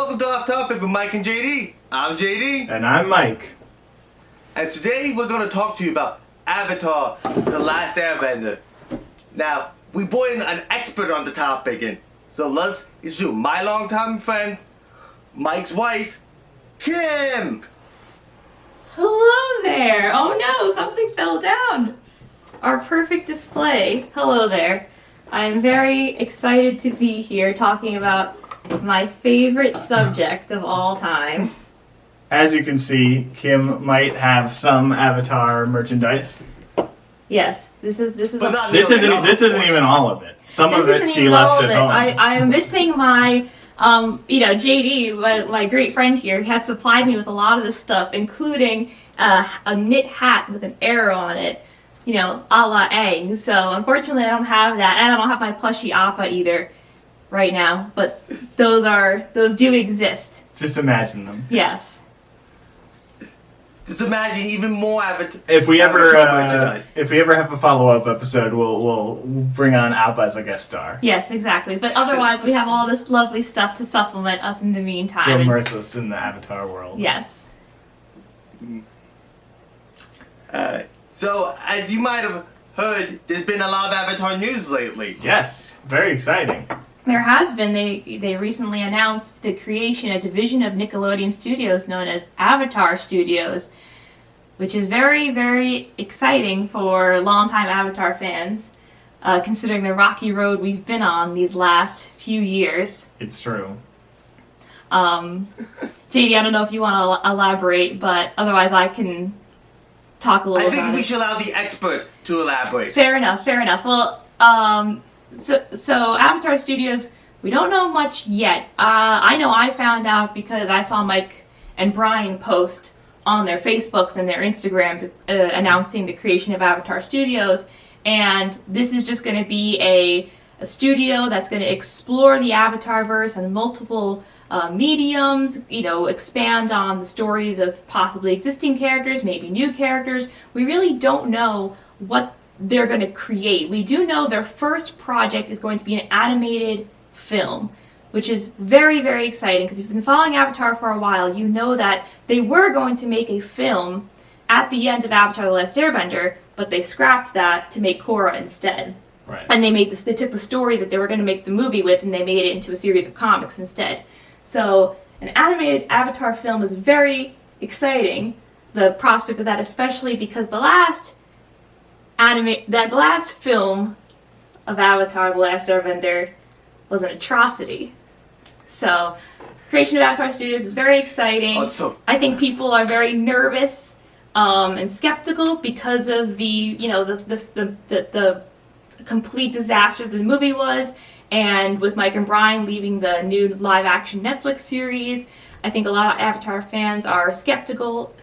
welcome to Off Topic with Mike and JD. I'm JD. And I'm Mike. And today we're going to talk to you about Avatar, The Last Airbender. Now, we brought in an expert on the topic, and so let's introduce my longtime friend, Mike's wife, Kim. Hello there! Oh no, something fell down! Our perfect display. Hello there. I'm very excited to be here talking about my favorite subject of all time. As you can see, Kim might have some Avatar merchandise. Yes, this is But not This really, of isn't course. even all of it. Some this of it isn't she even left all at of it. home. I am missing my JD, my great friend here, has supplied me with a lot of this stuff, including a knit hat with an arrow on it, a la Aang. So unfortunately I don't have that, and I don't have my plushie Appa either right now, but those do exist. Just imagine them. Yes. Just imagine even more Avatar. If we ever merchandise. have a follow-up episode, we'll bring on Alpa as a guest star. Yes, exactly. But otherwise we have all this lovely stuff to supplement us in the meantime. To And- immerse us in the Avatar world. yes. So, as you might have heard, there's been a lot of Avatar news lately. Yes, very exciting. There has been. They recently announced the creation of a division of Nickelodeon Studios known as Avatar Studios, which is very, very exciting for longtime Avatar fans, considering the rocky road we've been on these last few years. It's true. JD, I don't know if you want to elaborate, but otherwise I can talk a little I think about we it. should allow the expert to elaborate. Fair enough. Well, so Avatar Studios, we don't know much yet. I know I found out because I saw Mike and Brian post on their Facebooks and their Instagrams announcing the creation of Avatar Studios, and this is just going to be a studio that's going to explore the Avatarverse and multiple mediums, expand on the stories of possibly existing characters, maybe new characters. We really don't know what they're going to create. We do know their first project is going to be an animated film, which is very, very exciting because if you've been following Avatar for a while, you know that they were going to make a film at the end of Avatar: The Last Airbender, but they scrapped that to make Korra instead. Right. And they took the story that they were going to make the movie with and they made it into a series of comics instead. So an animated Avatar film is very exciting, the prospect of that, especially because the last film of Avatar: The Last Airbender was an atrocity. So creation of Avatar Studios is very exciting. Awesome. I think people are very nervous and skeptical because of the complete disaster the movie was, and with Mike and Brian leaving the new live-action Netflix series, I think a lot of Avatar fans are skeptical,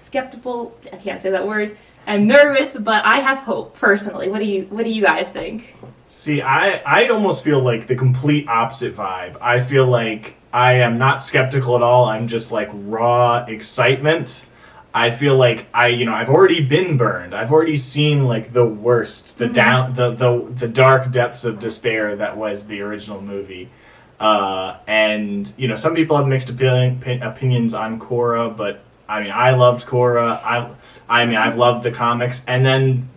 I can't say that word, and nervous, but I have hope, personally. What do you guys think? See, I almost feel like the complete opposite vibe. I feel like I am not skeptical at all. I'm just like raw excitement. I feel like I've already been burned. I've already seen like the worst, the dark depths of despair that was the original movie. And some people have mixed opinions on Korra, but I loved Korra. I've loved the comics, and then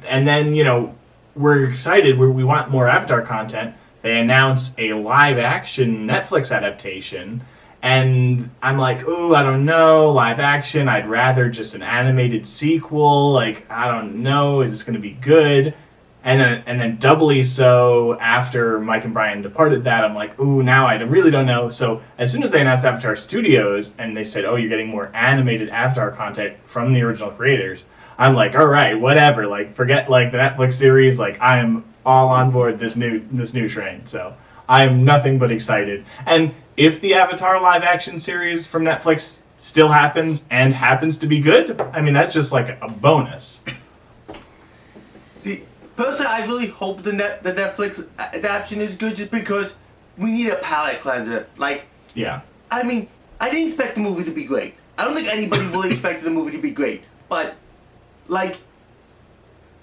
we're excited. We want more Avatar content. They announce a live action Netflix adaptation. And I'm like, ooh, I don't know, live action, I'd rather just an animated sequel, like, I don't know, is this going to be good? And then doubly so, after Mike and Brian departed that, I'm like, ooh, now I really don't know. So as soon as they announced Avatar Studios, and they said, oh, you're getting more animated Avatar content from the original creators, I'm like, all right, whatever, like, forget, like, the Netflix series, like, I am all on board this new train, so I am nothing but excited. And if the Avatar live-action series from Netflix still happens and happens to be good, that's just like a bonus. See, personally, I really hope the Netflix adaptation is good just because we need a palate cleanser. Like, Yeah. I didn't expect the movie to be great. I don't think anybody really expected the movie to be great. But, like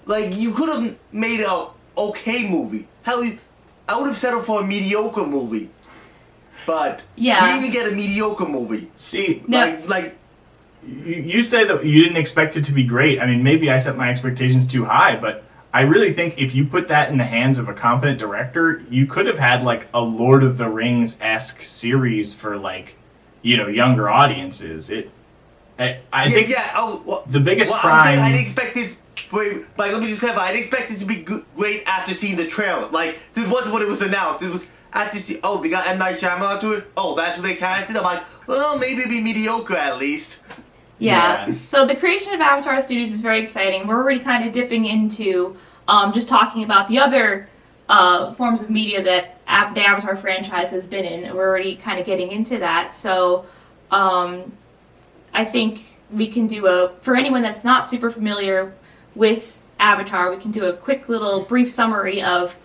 you could have made a okay movie. Hell, I would have settled for a mediocre movie. but Yeah. we didn't even get a mediocre movie. See, No. Like you say that you didn't expect it to be great. I mean, maybe I set my expectations too high, but I really think if you put that in the hands of a competent director, you could have had like a Lord of the Rings-esque series for like, younger audiences. I think the biggest crime. I'm saying I didn't expect it. Wait, like let me just clarify. I didn't expect it to be great after seeing the trailer. Like this wasn't what it was announced. It was after they got M. Night Shyamalan to it. Oh, that's what they casted. I'm like, well, maybe it'd be mediocre at least. Yeah. So the creation of Avatar Studios is very exciting. We're already kind of dipping into just talking about the other forms of media that the Avatar franchise has been in. We're already kind of getting into that. So I think we can do for anyone that's not super familiar with Avatar, we can do a quick little brief summary of,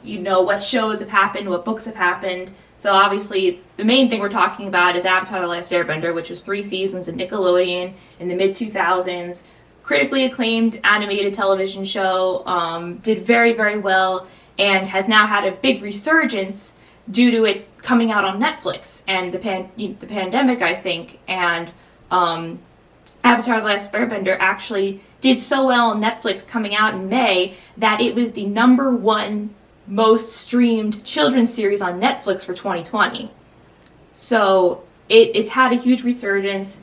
what shows have happened, what books have happened. So obviously, the main thing we're talking about is Avatar: The Last Airbender, which was 3 seasons of Nickelodeon in the mid-2000s. Critically acclaimed animated television show, did very, very well, and has now had a big resurgence due to it coming out on Netflix and the pandemic, I think. And Avatar: The Last Airbender actually did so well on Netflix coming out in May that it was the #1 most streamed children's series on Netflix for 2020. So it's had a huge resurgence,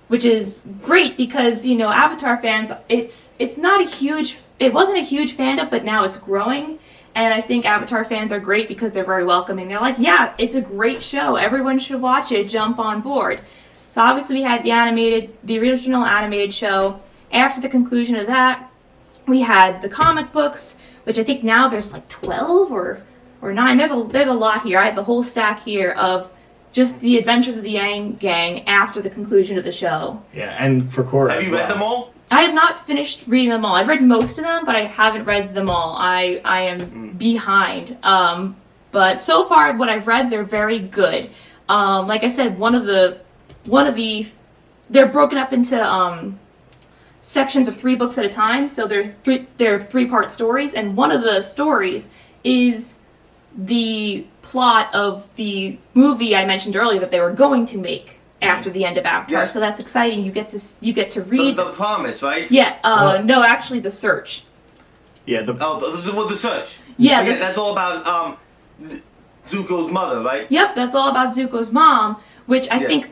which is great because, Avatar fans, it wasn't a huge fandom, but now it's growing. And I think Avatar fans are great because they're very welcoming. They're like, yeah, it's a great show. Everyone should watch it. Jump on board. So obviously we had the original animated show. After the conclusion of that, we had the comic books, which I think now there's like 12 or 9. There's a lot here. I have the whole stack here of just the adventures of the Yang Gang after the conclusion of the show. Yeah, and for Korra. Have you read them all? I have not finished reading them all. I've read most of them, but I haven't read them all. I am behind. But so far, what I've read, they're very good. Like I said, they're broken up into sections of 3 books at a time. So they're 3-part stories, and one of the stories is the plot of the movie I mentioned earlier that they were going to make after the end of Avatar. Yeah. So that's exciting. You get to read The Promise, right? Yeah. No, actually, The Search. Yeah. The Search. Yeah. Okay, that's all about Zuko's mother, right? Yep. That's all about Zuko's mom, which I think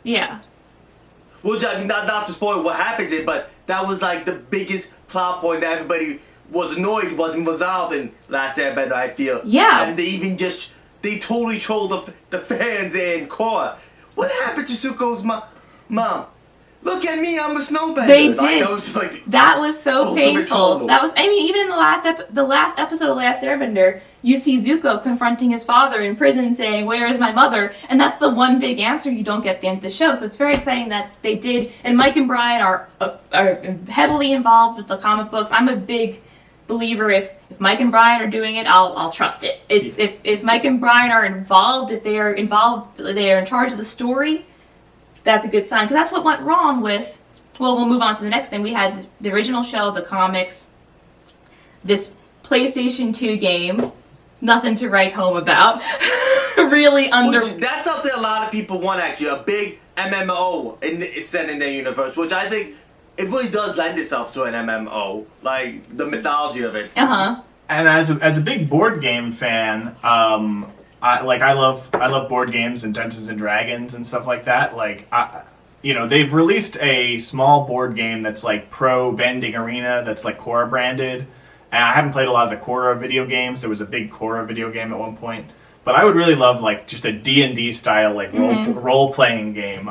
yeah. Which I mean, not to spoil what happens in, but that was like the biggest plot point that everybody was annoyed wasn't resolved in Last Airbender, I feel. Yeah. And they totally trolled the fans in Korra. What happened to Zuko's mom? Look at me, I'm a snowbender. They Like, did. That was so ultimate painful. troll. That was. I mean, even in the last episode of Last Airbender, you see Zuko confronting his father in prison, saying, "Where is my mother?" And that's the one big answer you don't get at the end of the show. So it's very exciting that they did. And Mike and Brian are heavily involved with the comic books. I'm a big believer. If Mike and Brian are doing it, I'll trust it. It's if Mike and Brian are involved, if they are involved, they are in charge of the story. That's a good sign, because that's what went wrong with. Well, we'll move on to the next thing. We had the original show, the comics, this PlayStation 2 game, nothing to write home about. Really that's something a lot of people want, actually, a big MMO set in their universe, which I think it really does lend itself to an MMO, like the mythology of it. And as a big board game fan, I love board games and Dungeons and Dragons and stuff like that. Like, they've released a small board game that's like Pro Bending Arena that's like Korra branded. And I haven't played a lot of the Korra video games. There was a big Korra video game at one point. But I would really love like just a D&D style like role playing game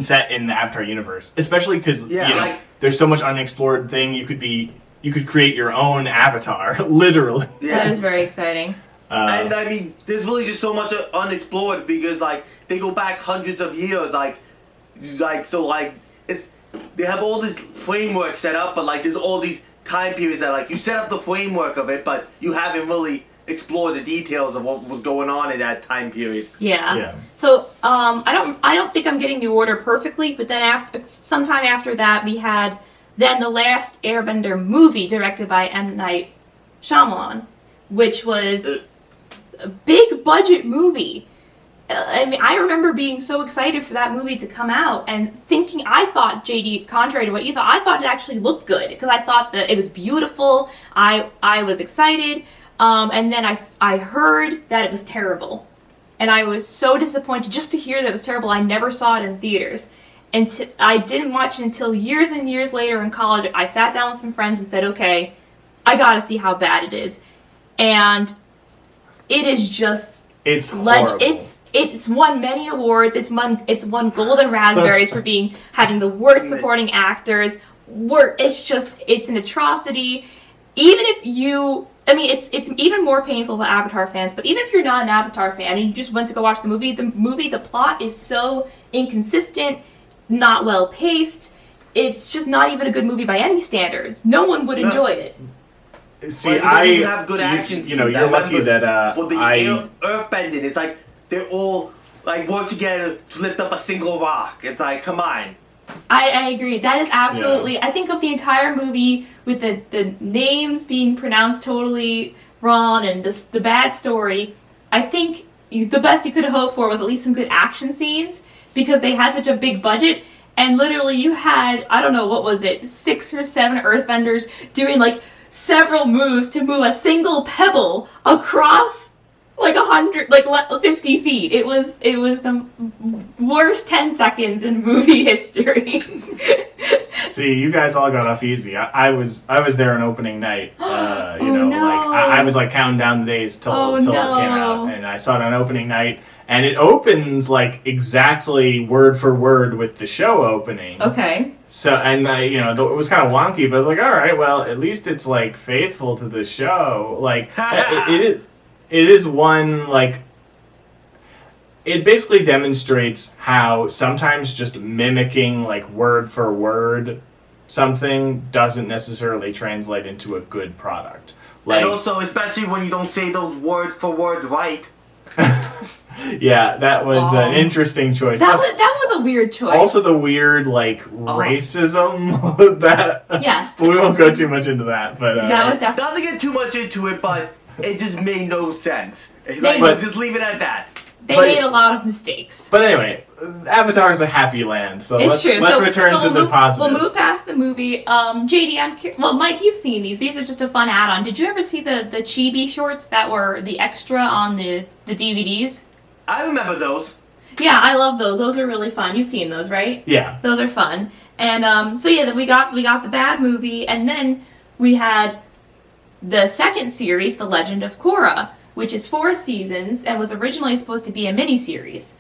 set in the Avatar universe, especially because there's so much unexplored thing. You could create your own avatar, literally. Yeah. That is very exciting. And I mean, there's really just so much unexplored because like they go back hundreds of years, they have all this framework set up, but like there's all these time periods that like you set up the framework of it, but you haven't really explored the details of what was going on in that time period. Yeah. So I don't think I'm getting the order perfectly, but then sometime after that we had the Last Airbender movie directed by M. Night Shyamalan, which was a big budget movie I mean, I remember being so excited for that movie to come out and thinking, I thought, JD, contrary to what you thought, I thought it actually looked good because I thought that it was beautiful. I was excited. And then I heard that it was terrible. And I was so disappointed just to hear that it was terrible. I never saw it in theaters. And I didn't watch it until years and years later in college. I sat down with some friends and said, okay, I gotta see how bad it is. And it is just... It's horrible. It's won many awards. It's won Golden Raspberries for having the worst supporting actors. It's an atrocity. Even if you... I mean, it's even more painful for Avatar fans, but even if you're not an Avatar fan and you just went to go watch the movie, the plot is so inconsistent, not well paced. It's just not even a good movie by any standards. No one would enjoy it. See, well, you have good action scenes. You're lucky that for the earthbending, it's like they're all like work together to lift up a single rock. It's like, come on. I agree. That is absolutely... Yeah. I think of the entire movie with the names being pronounced totally wrong and the bad story. I think the best you could have hoped for was at least some good action scenes because they had such a big budget. And literally you had, I don't know, what was it, 6 or 7 earthbenders doing like several moves to move a single pebble across like 50 feet. It was the worst 10 seconds in movie history. See, you guys all got off easy. I was there on opening night. I was like counting down the days till it came out, and I saw it on opening night. And it opens like exactly word for word with the show opening. Okay. So, and it was kind of wonky, but I was like, all right, well, at least it's like faithful to the show. Like it is one, like, it basically demonstrates how sometimes just mimicking, like, word for word something doesn't necessarily translate into a good product. Like, and also, especially when you don't say those words for words right. Yeah, that was an interesting choice. That was a weird choice. Also the weird, like, racism that... Yes. We won't go too much into that, but... that was definitely... Not to get too much into it, but... It just made no sense. Let's just leave it at that. They made a lot of mistakes. But anyway, Avatar is a happy land, so let's return to the positive. We'll move past the movie. JD, Mike, you've seen these. These are just a fun add-on. Did you ever see the Chibi shorts that were the extra on the DVDs? I remember those. Yeah, I love those. Those are really fun. You've seen those, right? Yeah. Those are fun. And so yeah, we got the bad movie, and then we had the second series, The Legend of Korra, which is 4 seasons and was originally supposed to be a mini-series.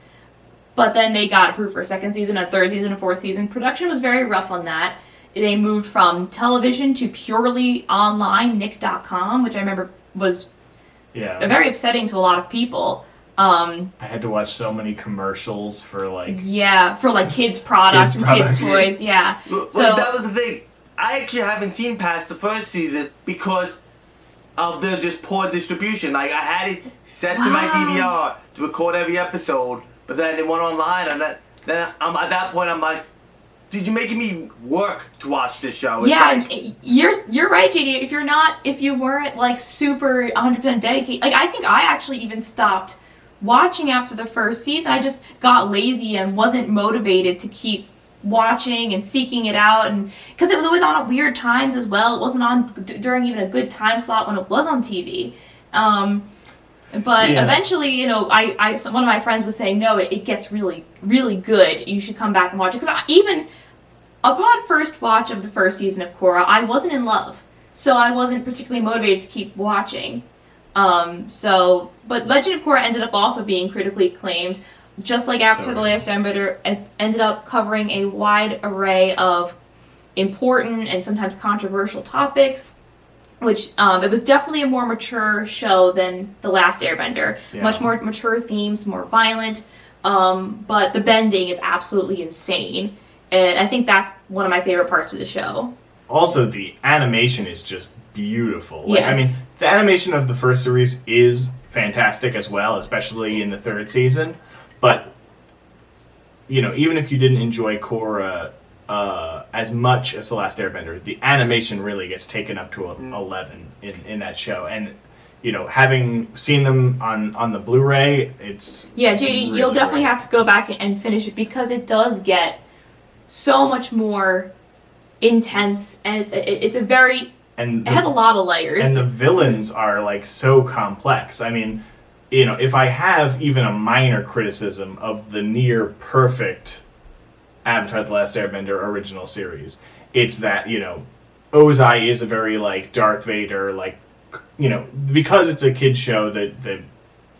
But then they got approved for a second season, a third season, a fourth season. Production was very rough on that. They moved from television to purely online, Nick.com, which I remember was very upsetting to a lot of people. I had to watch so many commercials for kids products and kids toys. Yeah. So that was the thing. I actually haven't seen past the first season because of the just poor distribution. Like, I had it set to my DVR to record every episode, but then it went online, and then at that point I'm like, dude, you're making me work to watch this show. It's you're right, JD. If you weren't like super 100% dedicated, like I think I actually even stopped watching after the first season. I just got lazy and wasn't motivated to keep watching and seeking it out, and because it was always on at weird times as well. It wasn't on during even a good time slot when it was on TV. But eventually, I one of my friends was saying, no, it gets really, really good. You should come back and watch it. Because even upon first watch of the first season of Korra, I wasn't in love, so I wasn't particularly motivated to keep watching. But Legend of Korra ended up also being critically acclaimed. Just like after The Last Airbender, it ended up covering a wide array of important and sometimes controversial topics, which it was definitely a more mature show than The Last Airbender. Yeah. Much more mature themes, more violent, but the bending is absolutely insane. And I think that's one of my favorite parts of the show. Also, the animation is just beautiful. Like, yes. I mean, the animation of the first series is fantastic as well, especially in the third season. But, even if you didn't enjoy Korra as much as The Last Airbender, the animation really gets taken up to 11 in that show. And, having seen them on the Blu-ray, it's JD, really you'll definitely great. have to go back and finish it because it does get so much more intense, and it's a very and it has a lot of layers. And the villains are like so complex. I mean, if I have even a minor criticism of the near perfect Avatar: The Last Airbender original series, it's that Ozai is a very like Darth Vader, like because it's a kids show. The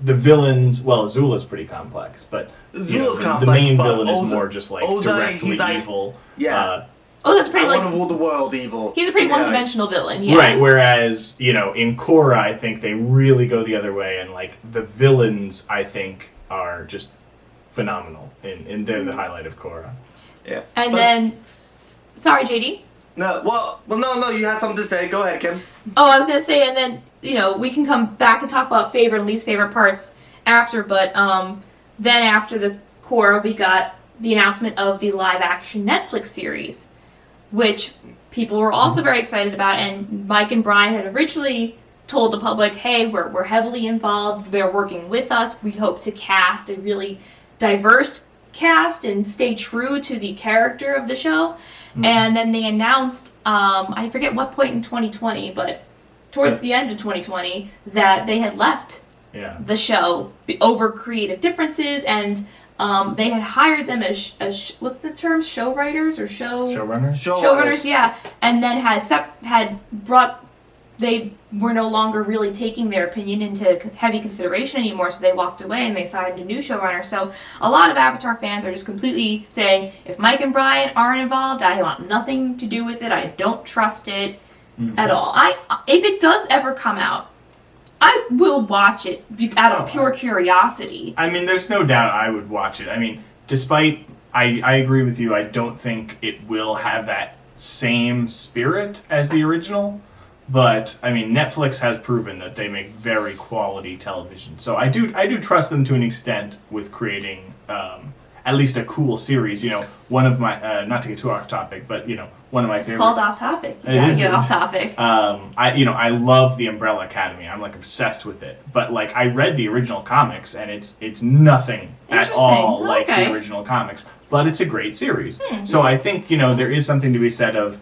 villains, well, Azula's pretty complex, but Zula's complex, the main but villain is Ozai- more just like Ozai, directly he's like- evil. Yeah. That's pretty I want to like rule the world evil. he's a pretty Yeah. one-dimensional villain. Yeah. Right, whereas, in Korra, I think they really go the other way, and, like, the villains, I think, are just phenomenal, and they're the highlight of Korra. Yeah. And But- then, sorry, JD. No, no, you had something to say. Go ahead, Kim. Oh, I was gonna say, and then we can come back and talk about favorite and least favorite parts after. But then after the Korra, we got the announcement of the live-action Netflix series, which people were also very excited about. And Mike and Brian had originally told the public, "Hey, we're heavily involved. They're working with us. We hope to cast a really diverse cast and stay true to the character of the show." And then they announced, I forget what point in 2020, but towards the end of 2020, that they had left the show over creative differences, and they had hired them as what's the term, show writers or Showrunners? showrunners, yeah, and then they were no longer really taking their opinion into heavy consideration anymore, so they walked away and they signed a new showrunner. So a lot of Avatar fans are just completely saying, if Mike and Brian aren't involved, I want nothing to do with it. I don't trust it at all. If it does ever come out, I will watch it out of pure curiosity. I mean, there's no doubt I would watch it. I mean, despite, I agree with you, I don't think it will have that same spirit as the original. But I mean, Netflix has proven that they make very quality television, so I do trust them to an extent with creating at least a cool series. One of my not to get too off topic, but one of my It's favorite. called Off Topic. You It gotta is. get off topic. I love the Umbrella Academy. I'm like obsessed with it. But like I read the original comics, and it's nothing at all like Okay. the original comics. But it's a great series. So I think there is something to be said of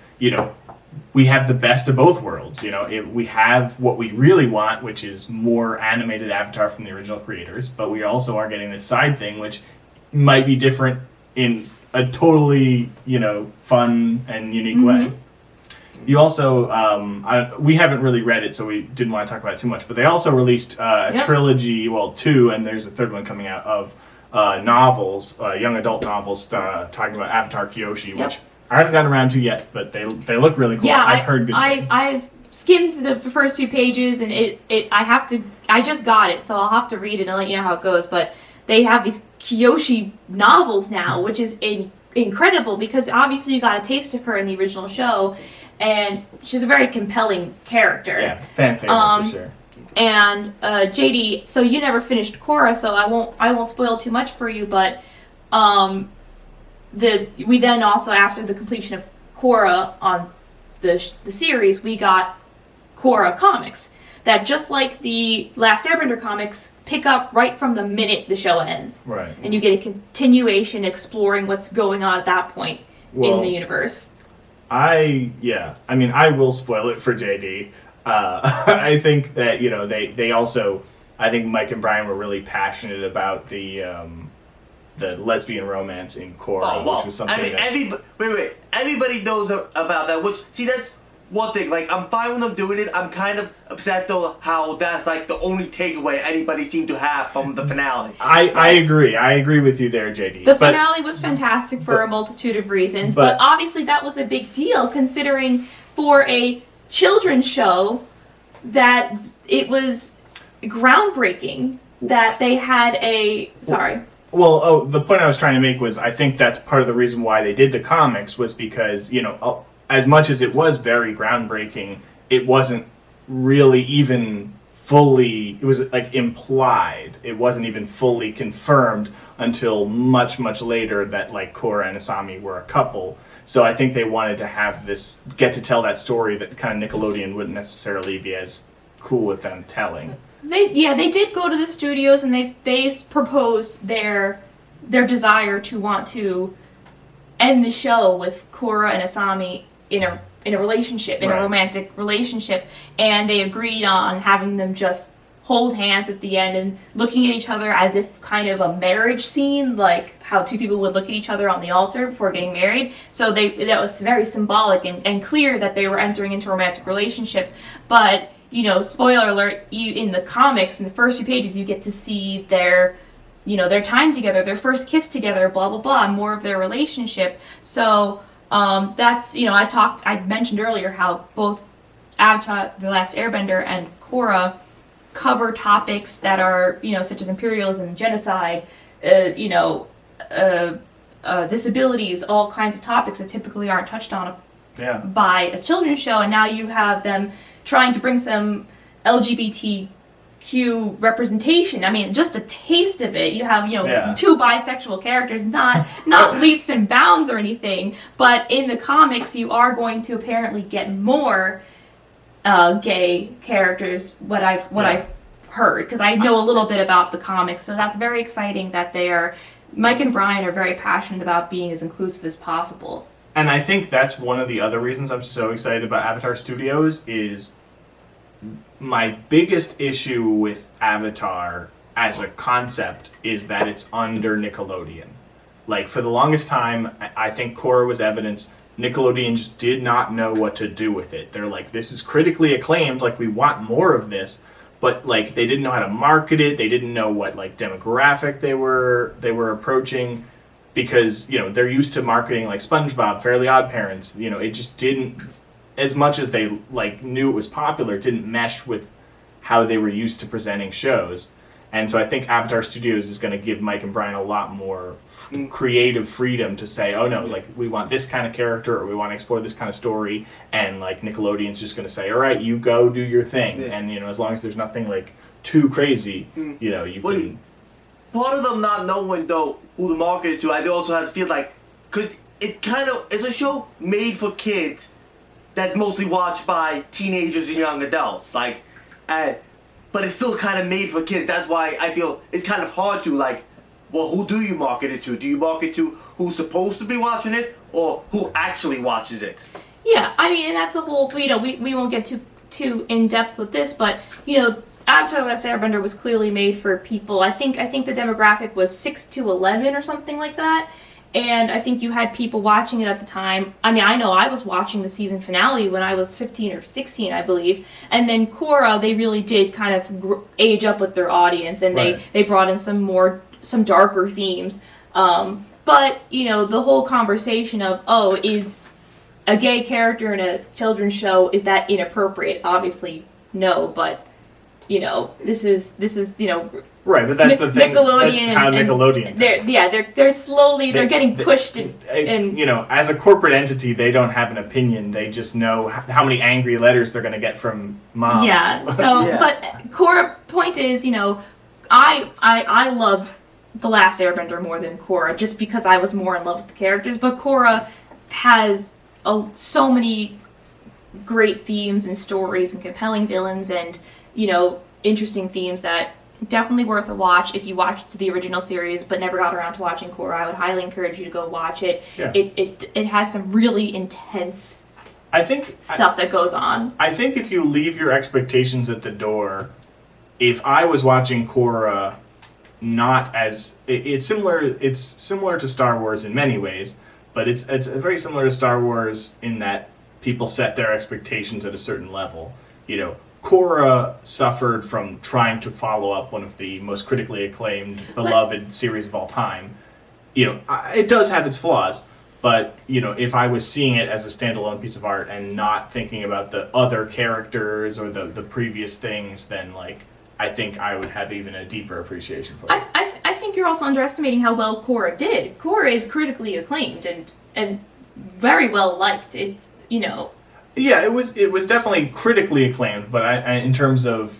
we have the best of both worlds. We have what we really want, which is more animated Avatar from the original creators, but we also are getting this side thing, which might be different in a totally, fun and unique way. You also, we haven't really read it, so we didn't want to talk about it too much, but they also released a trilogy, well, 2, and there's a third one coming out, of novels, young adult novels, talking about Avatar Kyoshi, which I haven't gotten around to yet, but they look really cool. Yeah, I've heard good things. I've skimmed the first 2 pages, and I just got it, so I'll have to read it and let you know how it goes. But they have these Kyoshi novels now, which is incredible because obviously you got a taste of her in the original show, and she's a very compelling character. Yeah, fan favorite for sure. And JD, so you never finished Korra, so I won't spoil too much for you, but we then also, after the completion of Korra on the series, we got Korra comics that, just like the Last Airbender comics, pick up right from the minute the show ends. Right. And you get a continuation exploring what's going on at that point in the universe. I will spoil it for JD. I think that they also, I think Mike and Brian were really passionate about the lesbian romance in Korra, which was something everybody knows about that. Which, see, that's one thing. Like, I'm fine with them doing it. I'm kind of upset though how that's like the only takeaway anybody seemed to have from the finale. I agree. I agree with you there, JD. The finale was fantastic for a multitude of reasons, but obviously that was a big deal considering for a children's show that it was groundbreaking that they had a... Sorry. Well, the point I was trying to make was I think that's part of the reason why they did the comics was because, as much as it was very groundbreaking, it wasn't really even fully, it was like implied. It wasn't even fully confirmed until much, much later that like Korra and Asami were a couple. So I think they wanted to have get to tell that story that kind of Nickelodeon wouldn't necessarily be as cool with them telling. They did go to the studios and they proposed their desire to want to end the show with Korra and Asami in a relationship, in a romantic relationship, and they agreed on having them just hold hands at the end and looking at each other as if kind of a marriage scene, like how two people would look at each other on the altar before getting married. So that was very symbolic and clear that they were entering into a romantic relationship. But, you know, spoiler alert, in the comics, in the first few pages, you get to see their time together, their first kiss together, blah, blah, blah, more of their relationship. So that's, I mentioned earlier how both Avatar, The Last Airbender, and Korra cover topics that are, such as imperialism, genocide, disabilities, all kinds of topics that typically aren't touched on by a children's show. And now you have them trying to bring some LGBTQ representation. I mean, just a taste of it. You have, two bisexual characters, not leaps and bounds or anything, but in the comics you are going to apparently get more gay characters, what I've heard, because I know a little bit about the comics, so that's very exciting that Mike and Brian are very passionate about being as inclusive as possible. And I think that's one of the other reasons I'm so excited about Avatar Studios is my biggest issue with Avatar as a concept is that it's under Nickelodeon. Like, for the longest time, I think Korra was evidence Nickelodeon just did not know what to do with it. They're like, this is critically acclaimed, like, we want more of this, but, like, they didn't know how to market it, they didn't know what, like, demographic they were approaching, because, they're used to marketing, like, SpongeBob, Fairly Odd Parents, it just didn't, as much as they, like, knew it was popular, didn't mesh with how they were used to presenting shows. And so I think Avatar Studios is going to give Mike and Brian a lot more creative freedom to say, oh no, like, we want this kind of character, or we want to explore this kind of story, and, like, Nickelodeon's just going to say, all right, you go do your thing. Yeah. And, as long as there's nothing, like, too crazy, you can... Part of them not knowing, though, who to market it to, I also have to feel like, because it's a show made for kids that's mostly watched by teenagers and young adults, like, but it's still kind of made for kids. That's why I feel it's kind of hard to, like, well, who do you market it to? Do you market to who's supposed to be watching it, or who actually watches it? Yeah, I mean, and that's a whole, we won't get too in-depth with this, but, Avatar: The Last Airbender was clearly made for people, I think the demographic was 6 to 11 or something like that. And I think you had people watching it at the time. I mean, I know I was watching the season finale when I was 15 or 16, I believe. And then Korra, they really did kind of age up with their audience, and they brought in some darker themes. But, the whole conversation of, is a gay character in a children's show, is that inappropriate? Obviously, no, but, this is Right, but that's the thing. That's how Nickelodeon. They're slowly they're getting pushed in. As a corporate entity, they don't have an opinion. They just know how many angry letters they're going to get from moms. Yeah. So, but Korra, point is, I loved The Last Airbender more than Korra, just because I was more in love with the characters. But Korra has so many great themes and stories and compelling villains and interesting themes that. Definitely worth a watch if you watched the original series but never got around to watching Korra. I would highly encourage you to go watch it. Yeah. It has some really intense stuff that goes on. I think if you leave your expectations at the door, if I was watching Korra, not as it's similar to Star Wars in many ways, but it's very similar to Star Wars in that people set their expectations at a certain level. Korra suffered from trying to follow up one of the most critically acclaimed, beloved series of all time. It does have its flaws, but, if I was seeing it as a standalone piece of art and not thinking about the other characters or the previous things, then, like, I think I would have even a deeper appreciation for it. I think you're also underestimating how well Korra did. Korra is critically acclaimed and very well liked. It's, Yeah, it was definitely critically acclaimed, but in terms of,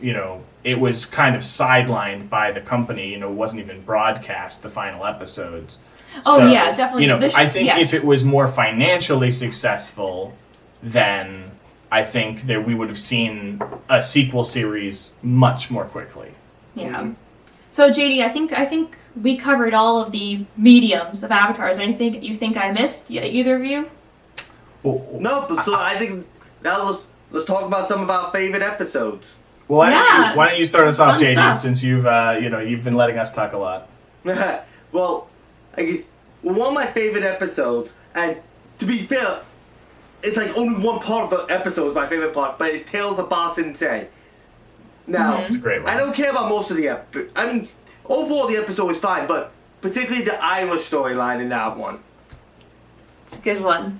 it was kind of sidelined by the company, it wasn't even broadcast, the final episodes. Oh, so, yeah, definitely. I think if it was more financially successful, then, I think that we would have seen a sequel series much more quickly. Yeah. So JD, I think we covered all of the mediums of Avatar. Is there anything you think I missed? Either of you? No, but so I think now let's talk about some of our favorite episodes. Well, why don't you start us off, Fun JD, stuff. since you've been letting us talk a lot. Well, I guess one of my favorite episodes, and to be fair, it's like only one part of the episode is my favorite part, but it's Tales of Ba Sing Se. Now, It's a great one. I don't care about most of the I mean, overall the episode is fine, but particularly the Irish storyline in that one. It's a good one.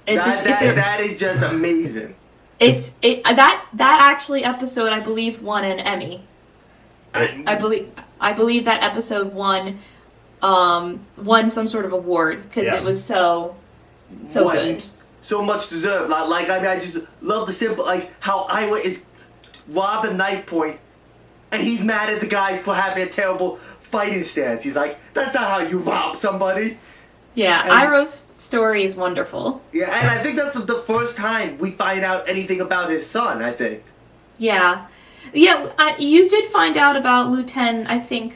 That is just amazing. That actually episode I believe won an Emmy. I believe that episode won some sort of award because it was so good. So much deserved. Like I mean, I just love the simple, like how Iowa is robbed a knife point, and he's mad at the guy for having a terrible fighting stance. He's like, "That's not how you rob somebody." Yeah, Iroh's story is wonderful. Yeah, and I think that's the first time we find out anything about his son. I think. Yeah, you did find out about Lieutenant, I think.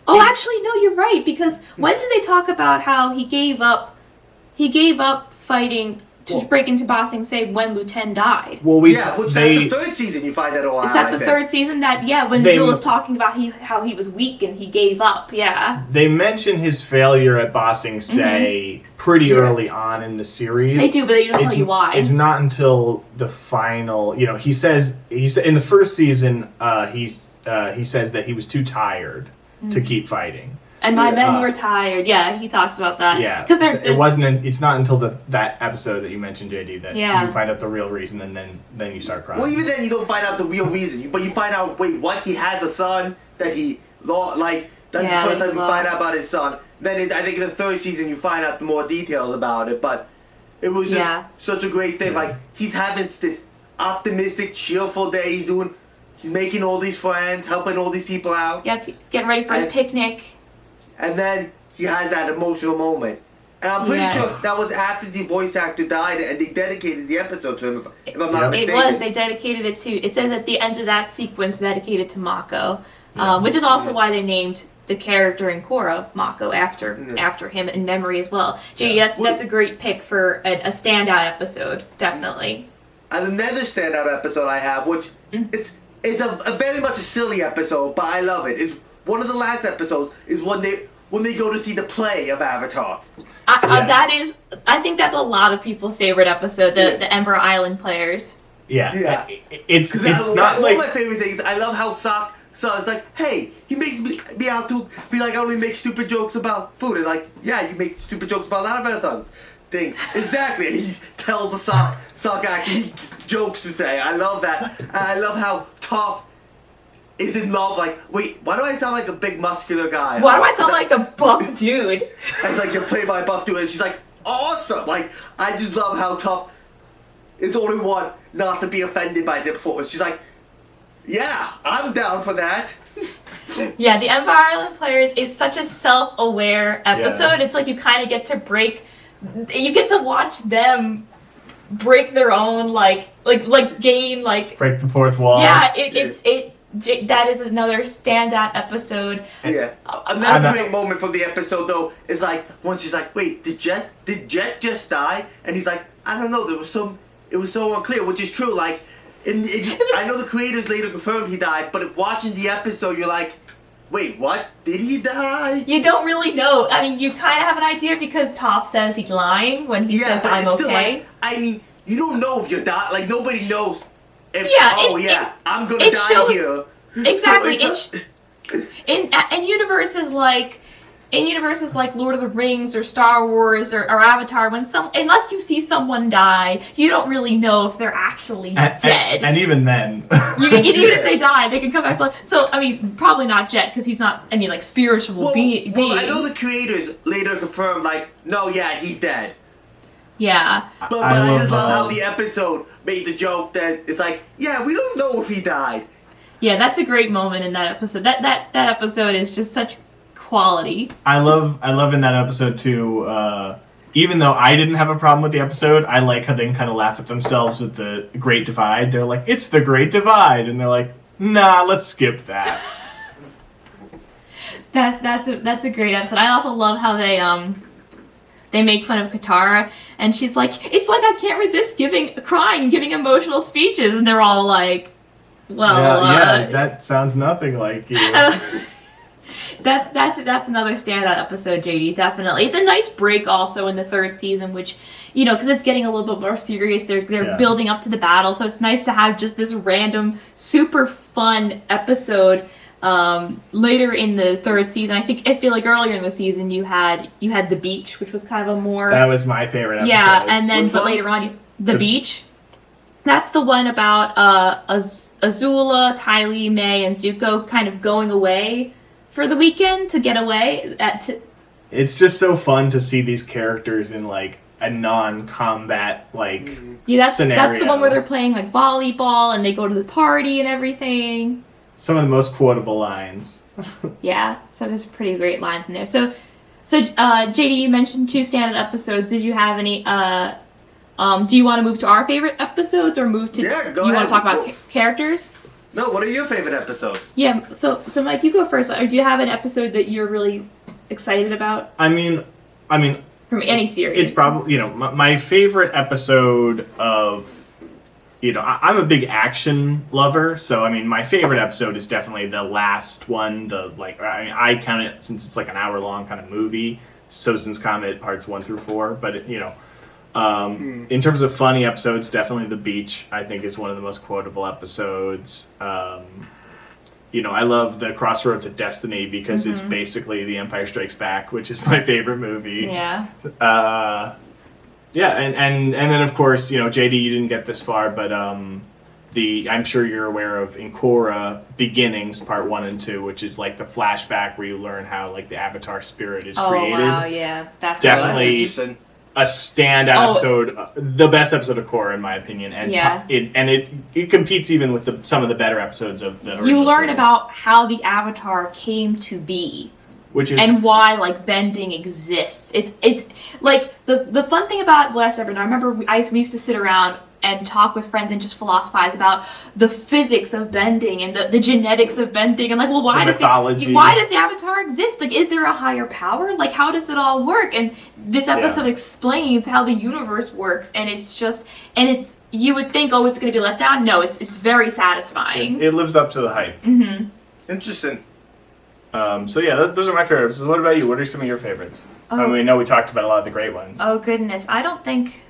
Oh, actually, no, you're right. Because when did they talk about how he gave up fighting to break into Ba Sing Se when Lieutenant died? Well, that's the third season. You find that a while. Is that the third season? When Zula's talking about how he was weak and he gave up. Yeah. They mention his failure at Ba Sing Se pretty early on in the series. They do, but they don't tell you why. It's not until the final. He says in the first season he says that he was too tired to keep fighting. And my men were tired. Yeah, he talks about that. Yeah, because it's not until that episode that you mentioned, JD, that you find out the real reason, and then you start crying. Well, even then you don't find out the real reason, but you find out what he has a son that he lost. Like that's the first time you find out about his son. Then I think in the third season you find out more details about it. But it was just such a great thing. Like he's having this optimistic, cheerful day. He's making all these friends, helping all these people out. Yep, he's getting ready for his picnic. And then he has that emotional moment. And I'm pretty sure that was after the voice actor died and they dedicated the episode to him, if I'm not mistaken. It was. They dedicated it to... It says at the end of that sequence, dedicated to Mako. Which is also why they named the character in Korra Mako after him in memory as well. JD, that's a great pick for a standout episode. Definitely. And another standout episode I have, which it's a very much a silly episode, but I love it. It's one of the last episodes is when they go to see the play of Avatar. I think that's a lot of people's favorite episode, the Emperor Island players. Yeah. It's not one like... of my favorite things. I love how Sokka is like, hey, he makes me out to be like, I only make stupid jokes about food. And like, yeah, you make stupid jokes about a lot of other things. Exactly. And he tells the Sokka he jokes to say. I love that. And I love how Toph is in love, like, wait, why do I sound like a big muscular guy? Why do I sound like a buff dude? And like, you're played by a buff dude, and she's like, awesome! Like, I just love how Toph is the only one not to be offended by the performance. She's like, yeah, I'm down for that. Yeah, the Empire Island Players is such a self-aware episode. It's like you kind of get to watch them break their own, gain, break the fourth wall. Yeah, that is another standout episode. Yeah. Another great moment from the episode, though, is like when she's like, wait, did Jet just die? And he's like, I don't know, it was so unclear, which is true. Like, I know the creators later confirmed he died, but watching the episode, you're like, wait, what? Did he die? You don't really know. I mean, you kind of have an idea because Toph says he's lying when he says, I'm okay. Still, I mean, you don't know if you're dying. Like, nobody knows. I'm gonna die here. Exactly. In universes like Lord of the Rings or Star Wars or Avatar, unless you see someone die, you don't really know if they're actually dead. And even then, even if they die, they can come back to life. So I mean, probably not Jet because he's not. I mean, like spiritual being. Well, I know the creators later confirmed, like, no, yeah, he's dead. Yeah. But I just love how the episode made the joke that it's like, yeah, we don't know if he died. Yeah, that's a great moment in that episode. That episode is just such quality. I love in that episode too. even though I didn't have a problem with the episode, I like how they kind of laugh at themselves with the Great Divide. They're like, it's the Great Divide, and they're like, nah, let's skip that. That's a great episode. I also love how they make fun of Katara, and she's like, it's like I can't resist crying and giving emotional speeches, and they're all like, well, yeah, that sounds nothing like you. That's another standout episode, JD, definitely. It's a nice break also in the third season, which, because it's getting a little bit more serious. They're building up to the battle, so it's nice to have just this random, super fun episode later in the third season. I feel like earlier in the season you had the beach, which was kind of a more... That was my favorite episode. Yeah, and then later on, the beach. That's the one about Azula, Ty Lee, May, and Zuko kind of going away for the weekend to get away. It's just so fun to see these characters in like a non-combat scenario. That's the one where they're playing like volleyball and they go to the party and everything. Some of the most quotable lines. Yeah, so there's pretty great lines in there. So JD, you mentioned 2 standout episodes. Did you have any? Do you want to move to our favorite episodes or move to? Yeah, go you ahead. Want to talk about characters? No, what are your favorite episodes? Yeah, so Mike, you go first. Do you have an episode that you're really excited about? I mean, from any series. It's probably my favorite episode of. I'm a big action lover, so I mean, my favorite episode is definitely the last one. I count it since it's like an hour-long kind of movie, Sozin's Comet Parts 1 through 4. But in terms of funny episodes, definitely The Beach, I think, is one of the most quotable episodes. I love the Crossroads of Destiny because it's basically The Empire Strikes Back, which is my favorite movie. Yeah. Yeah, and then of course, JD, you didn't get this far, but I'm sure you're aware of Korra Beginnings Part 1 and 2, which is like the flashback where you learn how like the Avatar spirit is created. Oh wow, yeah, that's definitely a standout episode, the best episode of Korra in my opinion, and it competes even with some of the better episodes of the original You learn series. about how the Avatar came to be. Which is, and why like bending exists. It's like the fun thing about Last Airbender. I remember we used to sit around and talk with friends and just philosophize about the physics of bending and the genetics of bending and like, well, why does the Avatar exist? Like, is there a higher power? Like, how does it all work? And this episode explains how the universe works, and it's you would think, oh, it's going to be let down. No, it's very satisfying. It lives up to the hype. Mm-hmm. Interesting. So yeah, those are my favorites. What about you? What are some of your favorites? Oh. I mean, we know we talked about a lot of the great ones. Oh goodness, I don't think.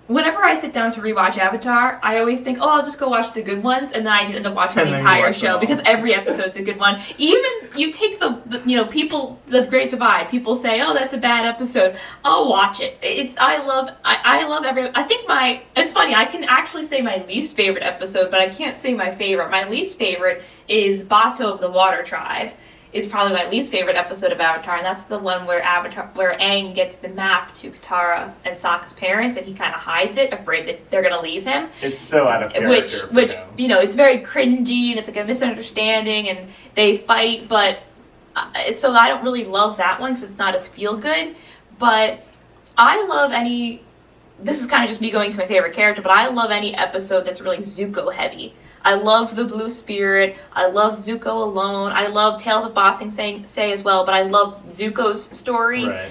Whenever I sit down to rewatch Avatar, I always think, oh, I'll just go watch the good ones, and then I just end up watching the entire show because every episode's a good one. Even you take the Great Divide. People say, oh, that's a bad episode. I'll watch it. I love every. I think it's funny. I can actually say my least favorite episode, but I can't say my favorite. My least favorite is Bato of the Water Tribe. Is probably my least favorite episode of Avatar, and that's the one where Aang gets the map to Katara and Sokka's parents, and he kind of hides it, afraid that they're gonna leave him. It's so out of character. Which it's very cringy, and it's like a misunderstanding, and they fight, but so I don't really love that one because it's not as feel good. But I love any. This is kind of just me going to my favorite character, but I love any episode that's really Zuko heavy. I love the Blue Spirit. I love Zuko alone. I love Tales of Ba Sing Se as well, but I love Zuko's story. Right.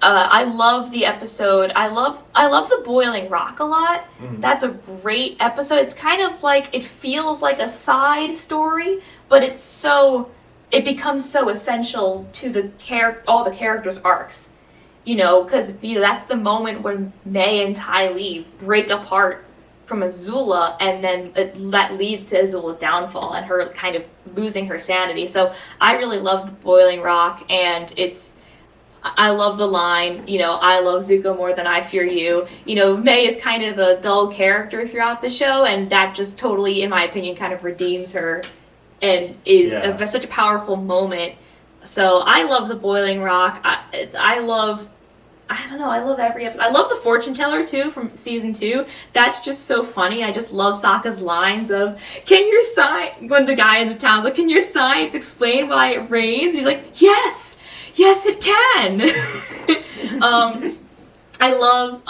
I love the episode. I love the Boiling Rock a lot. Mm-hmm. That's a great episode. It's kind of like, it feels like a side story, but it becomes so essential to all the characters' arcs. Because that's the moment when May and Ty Lee break apart from Azula, and then that leads to Azula's downfall and her kind of losing her sanity. So I really love the Boiling Rock, and I love the line, I love Zuko more than I fear you. May is kind of a dull character throughout the show, and that just totally, in my opinion, kind of redeems her and is such a powerful moment. So I love the Boiling Rock. I I don't know. I love every episode. I love the fortune teller too from season 2. That's just so funny. I just love Sokka's lines of, "Can your sign?" When the guy in the town's like, "Can your science explain why it rains?" And he's like, "Yes, yes, it can." I love.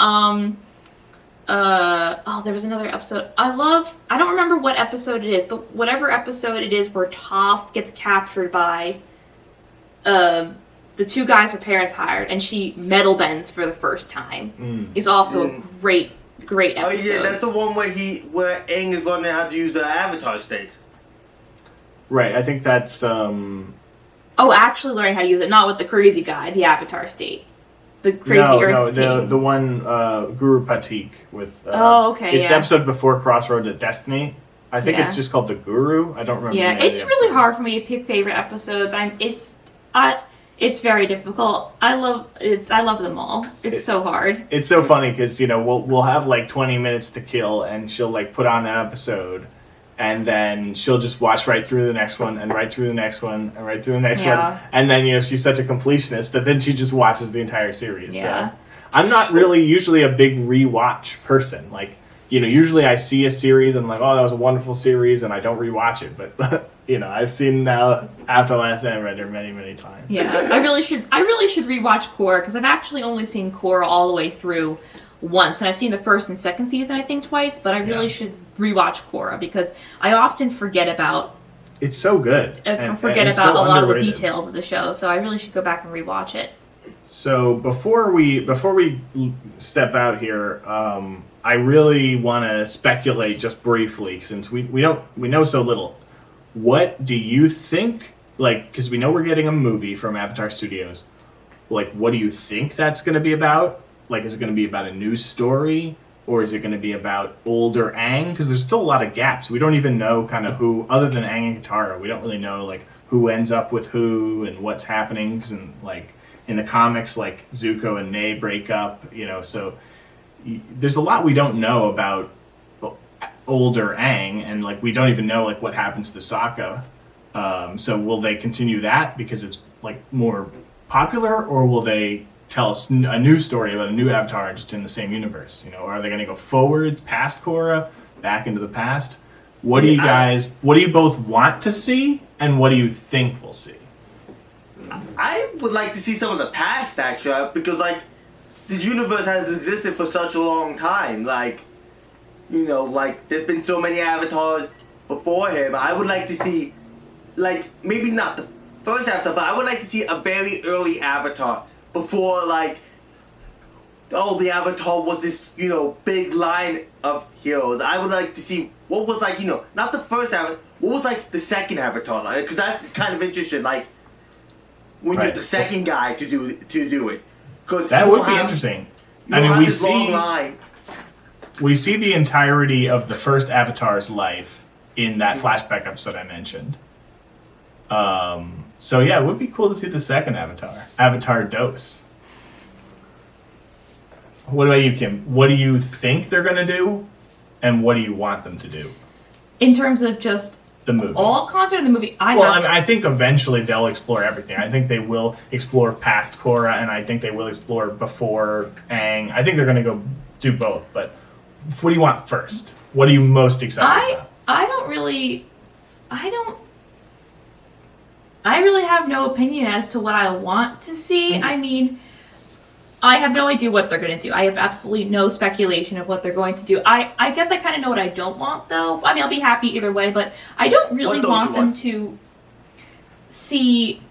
There was another episode. I don't remember what episode it is, but whatever episode it is where Toph gets captured by the 2 guys her parents hired, and she metal bends for the first time, is also a great episode. Oh yeah, that's the one where Aang is learning how to use the Avatar state. Right, I think that's actually learning how to use it, not with the crazy guy, the Avatar state. The crazy Earth King. the one Guru Patik with. It's the episode before Crossroad to Destiny. I think it's just called the Guru. I don't remember. Yeah, it's really hard for me to pick favorite episodes. It's very difficult. I love them all. It's so hard. It's so funny because we'll have like 20 minutes to kill, and she'll like put on an episode, and then she'll just watch right through the next one, and right through the next one, and right through the next one, and then she's such a completionist that then she just watches the entire series. Yeah. So I'm not really usually a big rewatch person. Like usually I see a series and I'm like, oh, that was a wonderful series, and I don't rewatch it, but. I've seen now after Last Airbender many times. Yeah, I really should rewatch Korra, because I've actually only seen Korra all the way through once, and I've seen the first and second season I think twice, but I really should rewatch Korra because I often forget about. It's so good. Forget about a lot of the details of the show, so I really should go back and rewatch it. So before we step out here, I really want to speculate just briefly, since we know so little. What do you think, because we know we're getting a movie from Avatar Studios, what do you think that's going to be about? Is it going to be about a new story, or is it going to be about older Aang? Because there's still a lot of gaps. We don't even know kind of who, other than Aang and Katara, we don't really know, who ends up with who and what's happening. Because in the comics, Zuko and Nae break up, so there's a lot we don't know about older Aang, and we don't even know what happens to Sokka. So will they continue that because it's more popular, or will they tell us a new story about a new Avatar just in the same universe? Are they going to go forwards past Korra, back into the past? What do you both want to see, and what do you think we'll see? I would like to see some of the past, actually, because this universe has existed for such a long time. There's been so many Avatars before him. I would like to see, maybe not the first Avatar, but I would like to see a very early Avatar before, the Avatar was this, big line of heroes. I would like to see what was, not the first Avatar, what was, the second Avatar, because that's kind of interesting, when you're the second guy to do it. That would be interesting. We see the entirety of the first Avatar's life in that flashback episode I mentioned. So yeah, it would be cool to see the second Avatar Dose. What about you, Kim? What do you think they're going to do, and what do you want them to do? In terms of just the movie, all content in the movie, I think eventually they'll explore everything. I think they will explore past Korra, and I think they will explore before Aang. I think they're going to go do both, but. What do you want first? What are you most excited about? I really have no opinion as to what I want to see. I mean, I have no idea what they're going to do. I have absolutely no speculation of what they're going to do. I guess I kind of know what I don't want, though. I mean, I'll be happy either way, but I don't really want them to see...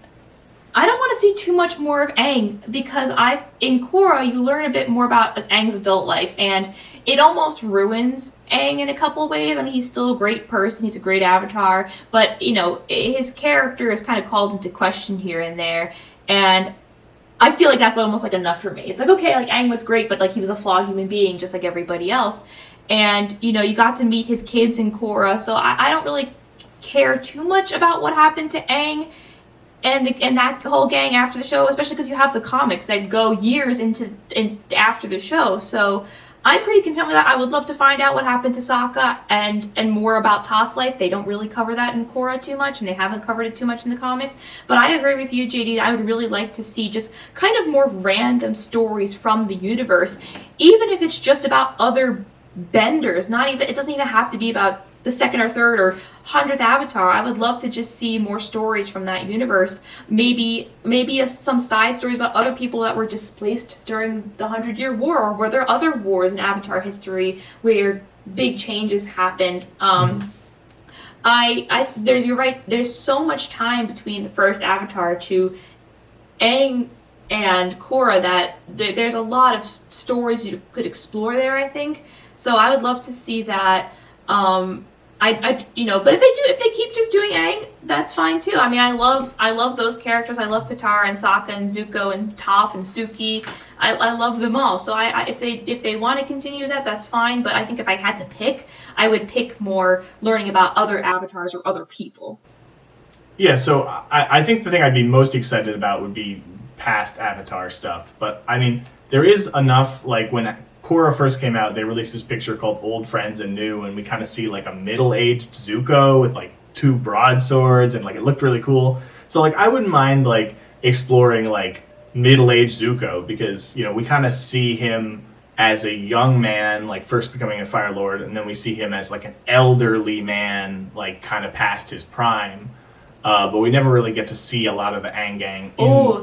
I don't want to see too much more of Aang, because in Korra you learn a bit more about Aang's adult life, and it almost ruins Aang in a couple ways. I mean, he's still a great person, he's a great Avatar, but his character is kind of called into question here and there, and I feel like that's almost enough for me. It's okay, Aang was great, but he was a flawed human being just like everybody else, and you got to meet his kids in Korra, so I don't really care too much about what happened to Aang and that whole gang after the show, especially because you have the comics that go years after the show. So I'm pretty content with that. I would love to find out what happened to Sokka and more about Toph's life. They don't really cover that in Korra too much, and they haven't covered it too much in the comics. But I agree with you, JD. I would really like to see just kind of more random stories from the universe, even if it's just about other benders. It doesn't even have to be about the second or third or 100th Avatar. I would love to just see more stories from that universe. Maybe some side stories about other people that were displaced during the 100-Year War, or were there other wars in Avatar history where big changes happened. You're right. There's so much time between the first Avatar to Aang and Korra that there's a lot of stories you could explore there, I think. So I would love to see that. But if they keep just doing Aang, that's fine too. I mean, I love those characters. I love Katara and Sokka and Zuko and Toph and Suki. I love them all. So if they want to continue that, that's fine. But I think if I had to pick, I would pick more learning about other avatars or other people. Yeah, so I think the thing I'd be most excited about would be past Avatar stuff. But I mean, there is enough, like when Korra first came out, they released this picture called Old Friends and New, and we kind of see like a middle-aged Zuko with like 2 broadswords, and like it looked really cool. So like I wouldn't mind like exploring like middle-aged Zuko, because we kind of see him as a young man, like first becoming a Fire Lord, and then we see him as like an elderly man, like kind of past his prime. But we never really get to see a lot of the Aang Gang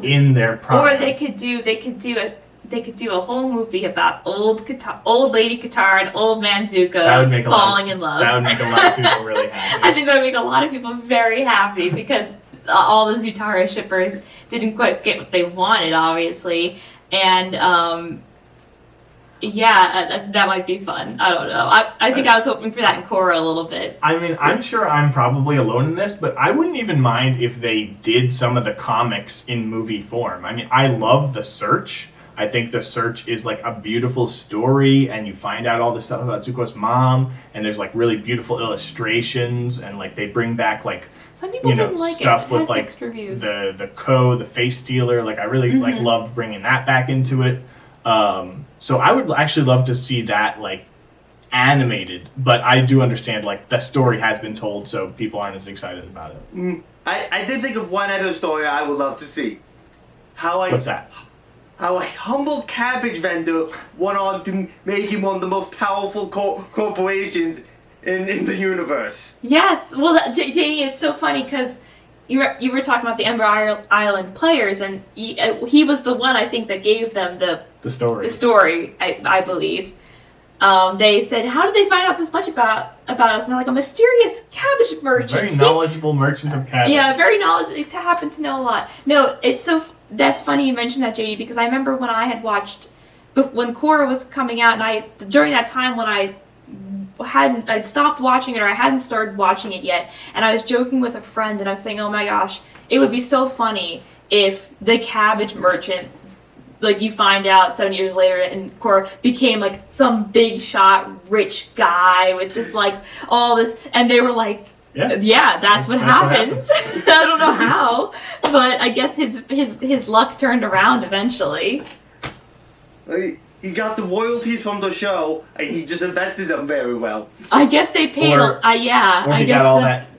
in their prime. Or they could do a whole movie about old lady Katara and old man Zuko falling in love. That would make a lot of people really happy. I think that would make a lot of people very happy, because all the Zutara shippers didn't quite get what they wanted, obviously. And that might be fun. I don't know. I think I was hoping for that in Korra a little bit. I mean, I'm sure I'm probably alone in this, but I wouldn't even mind if they did some of the comics in movie form. I mean, I love The Search. I think The Search is like a beautiful story, and you find out all this stuff about Zuko's mom, and there's like really beautiful illustrations, and like they bring back like some people didn't like stuff it. with like the face stealer. Like I really like loved bringing that back into it. So I would actually love to see that like animated, but I do understand like the story has been told, so people aren't as excited about it. I did think of one other story I would love to see. What's that? How a humble cabbage vendor went on to make him one of the most powerful corporations in the universe. Yes, well, JD, it's so funny because you were talking about the Ember Island players, and he was the one, I think, that gave them the story. The story, I believe. They said, "How did they find out this much about us?" And they're like, "A mysterious cabbage merchant." Very knowledgeable merchant of cabbage. Yeah, very knowledgeable. To happen to know a lot. No, it's so. That's funny you mentioned that, JD, because I remember when I had watched, when Korra was coming out, and during that time when I'd stopped watching it, or I hadn't started watching it yet, and I was joking with a friend, and I was saying, "Oh my gosh, it would be so funny if the cabbage merchant, like you find out 7 years later, and Korra became like some big shot rich guy with just like all this," and they were like, Yeah, that's what happens. I don't know how, but I guess his luck turned around eventually. He got the royalties from the show, and he just invested them very well. I guess they paid. Or he got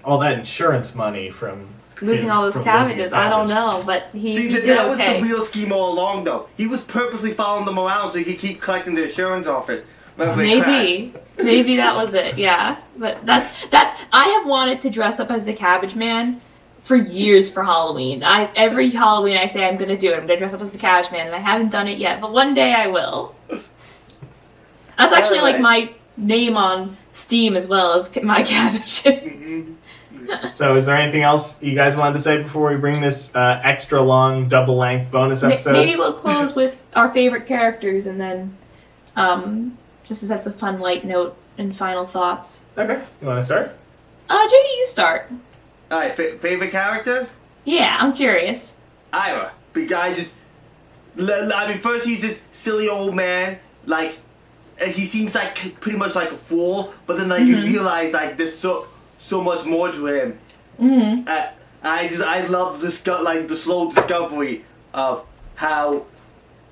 all that insurance money from losing all those cabbages. I don't know, but he did that okay. was the real scheme all along, though. He was purposely following them around so he could keep collecting the insurance off it. Maybe that was it. Yeah, but that's. I have wanted to dress up as the Cabbage Man for years for Halloween. Every Halloween I say I'm going to do it. I'm going to dress up as the Cabbage Man, and I haven't done it yet, but one day I will. That's actually like my name on Steam as well as my cabbages. So is there anything else you guys wanted to say before we bring this extra long, double-length bonus episode? Maybe we'll close with our favorite characters, and then just as that's a fun light note and final thoughts. Okay. You want to start? JD, you start. Alright, favorite character? Yeah, I'm curious. Ira. Because first he's this silly old man, like, he seems like pretty much like a fool, but then like you realize like there's so much more to him. I love the slow discovery of how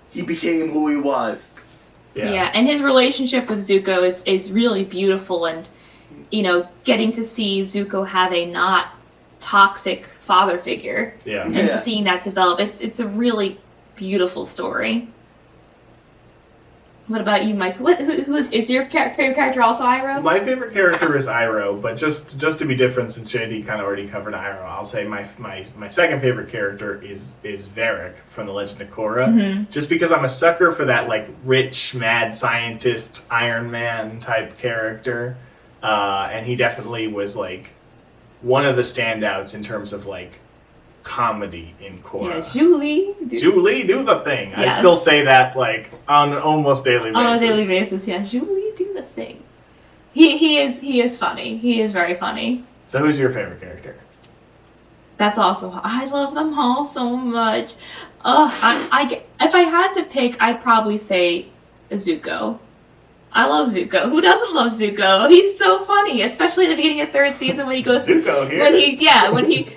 he became who he was. Yeah, and his relationship with Zuko is really beautiful, and getting to see Zuko have a not toxic father figure, and seeing that develop, it's a really beautiful story. What about you, Mike? Who is your favorite character? Also Iroh? My favorite character is Iroh, but just to be different, since JD kind of already covered Iroh, I'll say my second favorite character is Varric from The Legend of Korra. Just because I'm a sucker for that like rich, mad scientist, Iron Man type character, and he definitely was like one of the standouts in terms of like comedy in Korra. Yeah, Julie, do the thing. Yes. I still say that like on almost daily basis. On a daily basis, yeah. Julie, do the thing. He is funny. He is very funny. So who's your favorite character? That's also, I love them all so much. If I had to pick, I'd probably say Zuko. I love Zuko. Who doesn't love Zuko? He's so funny, especially at the beginning of third season when he goes Zuko here.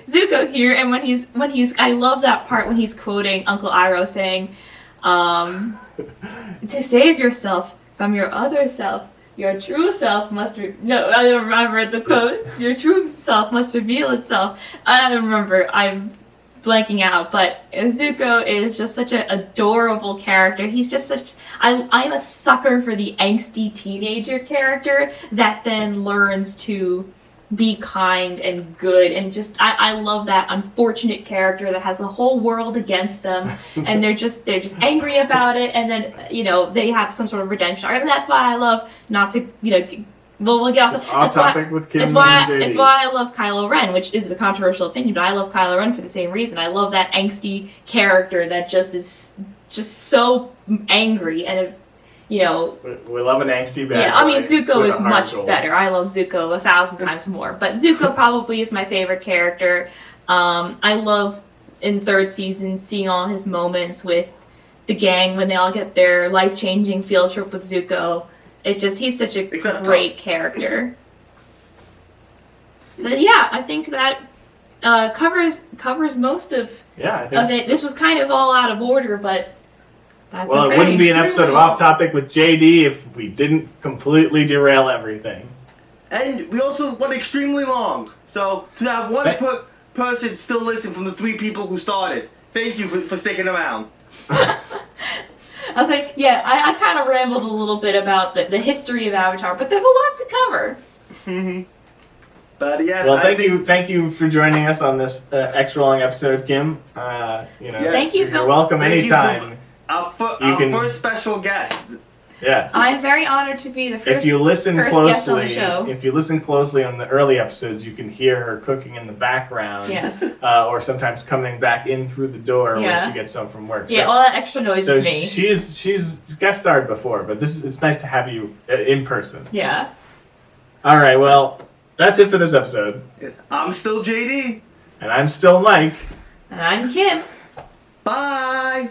Zuko here, and when he's I love that part when he's quoting Uncle Iroh saying, to save yourself from your other self, your true self must no, I don't remember the quote. Your true self must reveal itself. I don't remember. I'm blanking out, but Zuko is just such an adorable character. He's just such... I'm a sucker for the angsty teenager character that then learns to be kind and good, and just I love that unfortunate character that has the whole world against them, and they're just angry about it, and then they have some sort of redemption arc, and that's why I love not to we'll get off topic with Kim. It's why I love Kylo Ren, which is a controversial opinion, but I love Kylo Ren for the same reason. I love that angsty character that just is just so angry, and we love an angsty bad yeah, I mean, boy Zuko with is a much heart goal. better. I love Zuko 1,000 times more, but Zuko probably is my favorite character. I love in third season seeing all his moments with the gang when they all get their life-changing field trip with Zuko. He's such a great character. So yeah, I think that covers most of it. This was kind of all out of order, but that's okay. Well, it wouldn't be an episode of Off Topic with JD if we didn't completely derail everything. And we also went extremely long. So to have one person still listen from the 3 people who started, thank you for sticking around. I was like, yeah, I kind of rambled a little bit about the history of Avatar, but there's a lot to cover. But yeah, well, thank you for joining us on this extra long episode, Kim. Thank you so much. You're welcome anytime. Our first special guest. Yeah. I'm very honored to be the first. If you listen guest on the show. If you listen closely on the early episodes, you can hear her cooking in the background. Yes. Or sometimes coming back in through the door when she gets home from work. Yeah, all that extra noise is me. She's guest starred before, but it's nice to have you in person. Yeah. All right. Well, that's it for this episode. Yes, I'm still JD. And I'm still Mike. And I'm Kim. Bye.